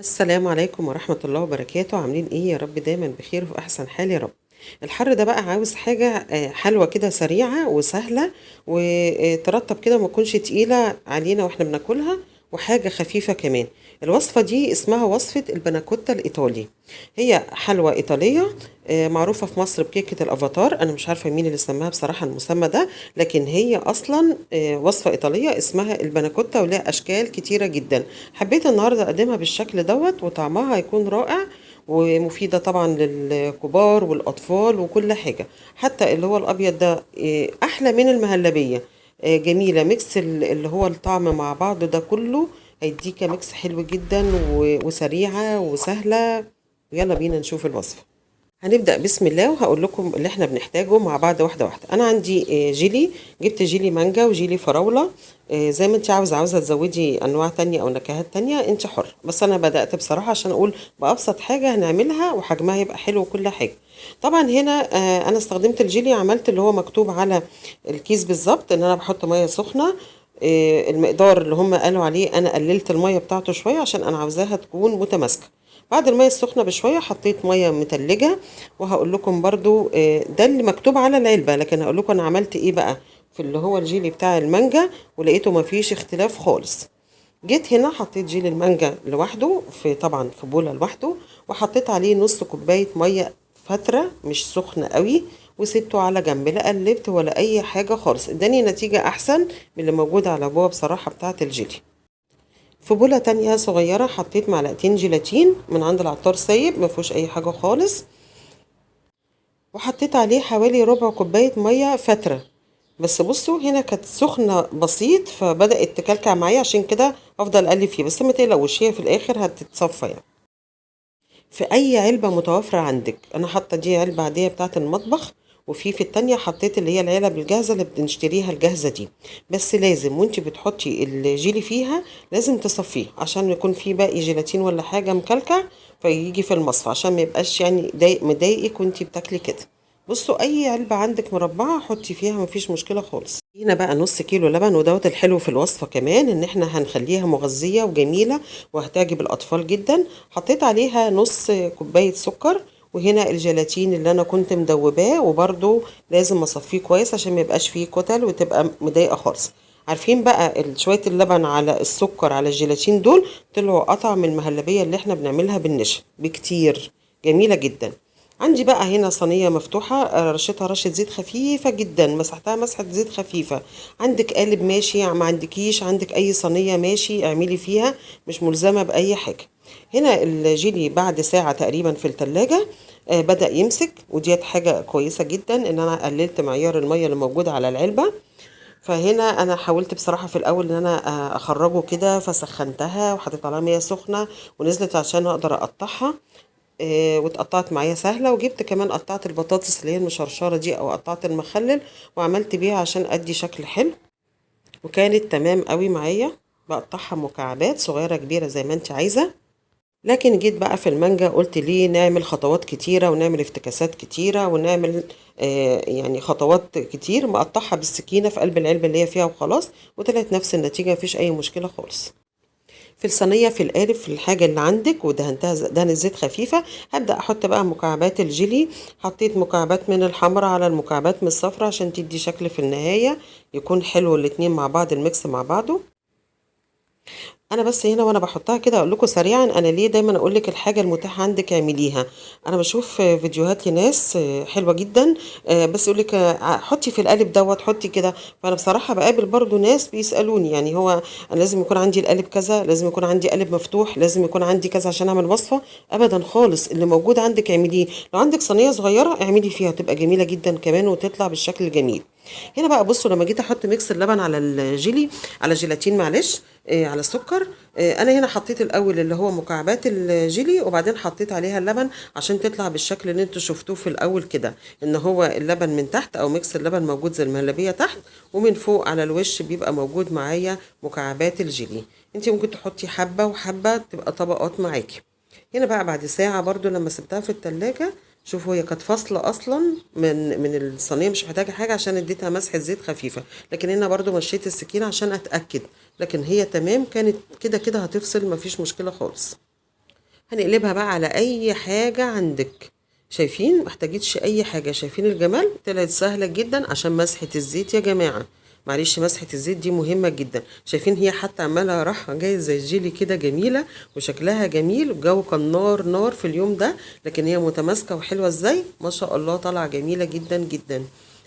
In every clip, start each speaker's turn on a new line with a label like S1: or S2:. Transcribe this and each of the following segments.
S1: السلام عليكم ورحمة الله وبركاته، عاملين ايه؟ يا رب دايما بخير وفي احسن حال يا رب. الحر ده بقى عاوز حاجة حلوة كده سريعة وسهلة وترطب كده، ما تكونش تقيلة علينا واحنا بناكلها، وحاجة خفيفة كمان. الوصفة دي اسمها وصفة البناكوتا الإيطالي. هي حلوى إيطالية معروفة في مصر بكيكة الأفاتار. أنا مش عارفة مين اللي سماها بصراحة المسمى ده، لكن هي أصلا وصفة إيطالية اسمها البناكوتا ولها أشكال كتيرة جدا. حبيت النهاردة أقدمها بالشكل دوت، وطعمها هيكون رائع ومفيدة طبعا للكبار والأطفال وكل حاجة. حتى اللي هو الأبيض ده أحلى من المهلبية. جميلة ميكس اللي هو الطعم مع بعض ده كله، هيديك ميكس حلو جدا وسريعة وسهلة. يلا بينا نشوف الوصفة. هنبدأ بسم الله، وهقول لكم اللي احنا بنحتاجه مع بعض واحدة واحدة. انا عندي جيلي، جبت جيلي مانجا وجيلي فراولة. زي ما انت عاوزة تزودي انواع تانية او نكهات تانية انت حر، بس انا بدأت بصراحة عشان اقول بأبسط حاجة هنعملها وحجمها يبقى حلو وكل حاجة. طبعا هنا انا استخدمت الجيلي، عملت اللي هو مكتوب على الكيس بالظبط ان انا بحط مية سخنة. المقدار اللي هم قالوا عليه انا قللت المية بتاعته شوية عشان انا عاوزاها تكون متماسكة. بعد المية السخنة بشوية حطيت مية متلجة، وهقول لكم برضو ده اللي مكتوب على العلبة، لكن هقول لكم انا عملت ايه بقى في اللي هو الجيلي بتاع المانجا، ولقيته مفيش اختلاف خالص. جيت هنا حطيت جيلي المانجا لوحده في طبعا في بولة لوحده، وحطيت عليه نص كوباية مية فترة مش سخنة قوي، وسبته على جنب. لا قلبت ولا اي حاجة خالص، اداني نتيجة احسن من اللي موجودة على بوها بصراحة بتاعة الجيلي. في بولة تانية صغيرة حطيت معلقتين جيلاتين من عند العطار سايب، ما فيهوش اي حاجة خالص، وحطيت عليه حوالي ربع كوباية مية فترة. بس بصوا هنا كانت سخنة بسيط فبدأت تكلكع معايا، عشان كده افضل اقلب فيه، بس ما تقلقوش هي في الاخر هتتصفى يعني. في اي علبة متوفرة عندك، انا حاطة دي علبة عادية بتاعة المطبخ، وفي التانية حطيت اللي هي العلب الجاهزة اللي بنشتريها الجاهزة دي. بس لازم وانتي بتحطي الجيلي فيها لازم تصفيه، عشان يكون في باقي جيلاتين ولا حاجة مكلكع فيجي في المصفى، عشان ما يبقاش يعني مضايقك وانتي بتاكلي كده. بصوا اي علبة عندك مربعة حطي فيها مفيش مشكلة خالص. هنا بقى نص كيلو لبن، ودوت الحلو في الوصفة كمان ان احنا هنخليها مغذية وجميلة وهتعجب الاطفال جدا. حطيت عليها نص كوباية سكر، وهنا الجيلاتين اللي انا كنت مدوباه، وبرده لازم اصفيه كويس عشان ما يبقاش فيه كتل وتبقى مضايقة خالص. عارفين بقى شوية اللبن على السكر على الجيلاتين دول طلعوا اطعم من المهلبية اللي احنا بنعملها بالنشا بكتير. جميلة جدا. عندي بقى هنا صينية مفتوحة، رشيتها رشة زيت خفيفة جدا، مسحتها مسحة زيت خفيفة. عندك قالب ماشي، ما عندكيش عندك أي صينية ماشي اعملي فيها، مش ملزمة بأي حاجة. هنا الجيلي بعد ساعة تقريبا في التلاجة بدأ يمسك، وديت حاجة كويسة جدا ان انا قللت معيار المية اللي موجودة على العلبة. فهنا انا حاولت بصراحة في الاول ان انا اخرجه كده، فسخنتها وحطيت عليها مية سخنة ونزلت عشان اقدر اقطعها. واتقطعت معايا سهلة، وجبت كمان قطعت البطاطس اللي هي المشرشرة دي او قطعت المخلل وعملت بيها عشان ادي شكل حلو، وكانت تمام قوي معايا. بقطعها مكعبات صغيرة كبيرة زي ما انت عايزة. لكن جيت بقى في المانجا قلت ليه نعمل خطوات كتيرة ونعمل افتكاسات كتيرة ونعمل يعني خطوات كتير، مقطعها بالسكينة في قلب العلبة اللي هي فيها وخلاص، وطلعت نفس النتيجة مفيش اي مشكلة خالص. في الصينية في القالب في الحاجة اللي عندك ودهنتها دهنة زيت خفيفة، هبدأ أحط بقى مكعبات الجيلي. حطيت مكعبات من الحمراء على المكعبات من الصفراء عشان تدي شكل في النهاية يكون حلو الاتنين مع بعض، الميكس مع بعضه. انا بس هنا وانا بحطها كده اقول لكم سريعا انا ليه دايما اقول لك الحاجه المتاحه عندك اعمليها. انا بشوف فيديوهات لناس حلوه جدا، بس يقول لك حطي في القالب دوت حطي كده. فانا بصراحه بقابل برضو ناس بيسالوني يعني هو انا لازم يكون عندي القالب كذا، لازم يكون عندي قالب مفتوح، لازم يكون عندي كذا عشان اعمل وصفه. ابدا خالص، اللي موجود عندك اعمليه. لو عندك صينيه صغيره اعملي فيها تبقى جميله جدا كمان وتطلع بالشكل الجميل. هنا بقى بصوا لما جيت احط ميكس اللبن على الجيلي، على الجيلاتين معلش، على السكر. انا هنا حطيت الاول اللي هو مكعبات الجيلي، وبعدين حطيت عليها اللبن عشان تطلع بالشكل اللي انتوا شفتوه في الاول كده، ان هو اللبن من تحت او ميكس اللبن موجود زي المهلبيه تحت، ومن فوق على الوش بيبقى موجود معايا مكعبات الجيلي. انت ممكن تحطي حبه وحبه تبقى طبقات معاكي. هنا بقى بعد ساعة برضو لما سبتها في التلاجة، شوفوا هي كانت فاصلة أصلا من الصينية، مش محتاجة حاجة عشان اديتها مسحة زيت خفيفة، لكن هنا برضو مشيت السكينة عشان أتأكد. لكن هي تمام، كانت كده كده هتفصل مفيش مشكلة خالص. هنقلبها بقى على اي حاجة عندك. شايفين محتاجتش اي حاجة؟ شايفين الجمال؟ طلعت سهلة جدا عشان مسحة الزيت يا جماعة. معلش مسحة الزيت دي مهمة جدا. شايفين هي حتى عمالة راحة جاية زي الجيلي كده، جميلة وشكلها جميل، والجو كان نار نار في اليوم ده، لكن هي متماسكة وحلوة ازاي ما شاء الله، طالعة جميلة جدا جدا.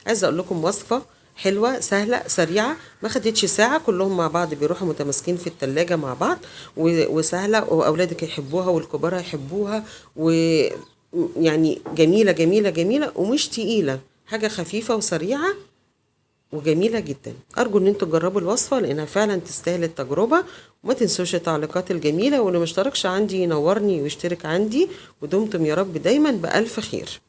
S1: عايزة اقول لكم وصفة حلوة سهلة سريعة، ما خدتش ساعة، كلهم مع بعض بيروحوا متماسكين في التلاجة مع بعض، وسهلة وأولادك يحبوها والكبار يحبوها، ويعني جميلة جميلة جميلة ومش تقيلة، حاجة خفيفة وسريعة وجميلة جدا. أرجو إن انتوا تجربوا الوصفة لأنها فعلا تستاهل التجربة. وما تنسوش التعليقات الجميلة، واللي مشتركش عندي ينورني ويشترك عندي. ودمتم يا رب دايما بألف خير.